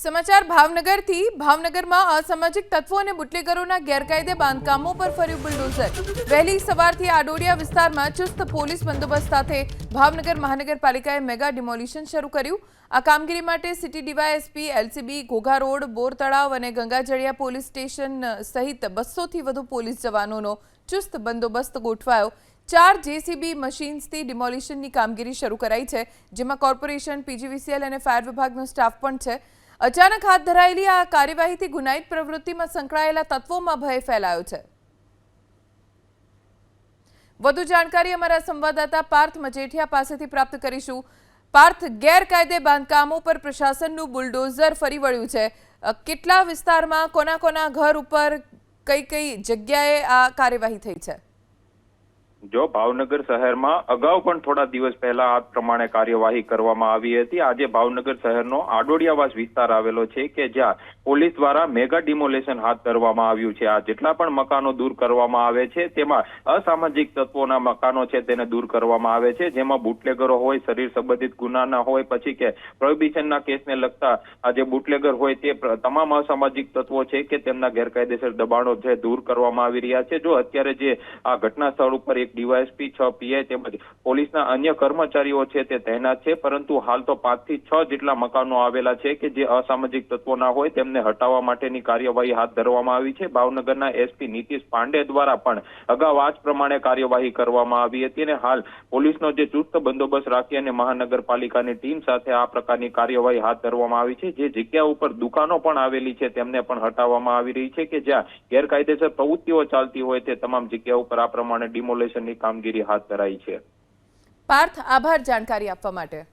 સમાચાર ભાવનગરથી ભાવનગરમાં અસામાજિક તત્વો અને બુટલેગરોના ગેરકાયદે બાંધકામો પર ફર્યું બુલડોઝર। વહેલી સવારથી આડોડિયા વિસ્તારમાં ચુસ્ત પોલીસ બંદોબસ્ત સાથે ભાવનગર મહાનગરપાલિકાએ મેગા ડિમોલિશન શરૂ કર્યું। આ કામગીરી માટે city DYSP, LCB, Ghogha road, Bor Talav અને ગંગાજળિયા પોલીસ સ્ટેશન સહિત 200થી વધુ પોલીસ જવાનોનો ચુસ્ત બંદોબસ્ત ગોઠવાયો। 4 જેસીબી મશીન્સથી ડિમોલિશનની કામગીરી શરૂ કરાઈ છે, જેમાં કોર્પોરેશન, પીજીવીસીએલ અને ફાયર વિભાગનો સ્ટાફ પણ છે। અચાનક હાથ ધરાયેલી આ કાર્યવાહીથી ગુનાહિત પ્રવૃત્તિમાં સંકળાયેલા તત્વોમાં ભય ફેલાયો છે। વધુ જાણકારી અમારા સંવાદદાતા પાર્થ મજેઠિયા પાસેથી પ્રાપ્ત કરીશું। પાર્થ, ગેરકાયદે બાંધકામો પર પ્રશાસનનું બુલડોઝર ફરી વળ્યું છે। કેટલા વિસ્તારમાં કોના કોના ઘર ઉપર કઈ કઈ જગ્યાએ આ કાર્યવાહી થઈ છે? જો ભાવનગર શહેરમાં અગાઉ પણ થોડા દિવસ પહેલા આ પ્રમાણે કાર્યવાહી કરવામાં આવી હતી। આજે ભાવનગર શહેરનો આડોડિયાવાસ વિસ્તાર આવેલો છે કે જ્યાં પોલીસ દ્વારા મેગા ડિમોલેશન હાથ ધરવામાં આવ્યું છે। આ જેટલા પણ મકાનો દૂર કરવામાં આવે છે તેમાં અસામાજિક તત્વોના મકાનો છે તેને દૂર કરવામાં આવે છે, જેમાં બુટલેગરો હોય, શરીર સંબંધિત ગુનાના હોય, પછી કે પ્રોહિબિશનના કેસને લગતા આ જે બુટલેગર હોય તે તમામ અસામાજિક તત્વો છે કે તેમના ગેરકાયદેસર દબાણો છે દૂર કરવામાં આવી રહ્યા છે। જો અત્યારે જે આ ઘટના સ્થળ ઉપર ડીવાયએસપી, 6 પીઆઈ તેમજ પોલીસના અન્ય કર્મચારીઓ છે તે તૈનાત છે, પરંતુ હાલ તો 5 થી 6 જેટલા મકાનો આવેલા છે કે જે અસામાજિક તત્વોના હોય તેમને હટાવવા માટેની કાર્યવાહી હાથ ધરવામાં આવી છે। ભાવનગરના એસપી નીતિશ પાંડે દ્વારા પણ અગાઉ આ જ પ્રમાણે કાર્યવાહી કરવામાં આવી હતી અને હાલ પોલીસનો જે ચુસ્ત બંદોબસ્ત રાખી અને મહાનગરપાલિકાની ટીમ સાથે આ પ્રકારની કાર્યવાહી હાથ ધરવામાં આવી છે। જે જગ્યા ઉપર દુકાનો પણ આવેલી છે તેમને પણ હટાવવામાં આવી રહી છે કે જ્યાં ગેરકાયદેસર પ્રવૃત્તિઓ ચાલતી હોય તે તમામ જગ્યા ઉપર આ પ્રમાણે ડિમોલેશન ની કામગીરી હાથ ધરાઈ છે। પાર્થ, આભાર જાણકારી આપવા માટે।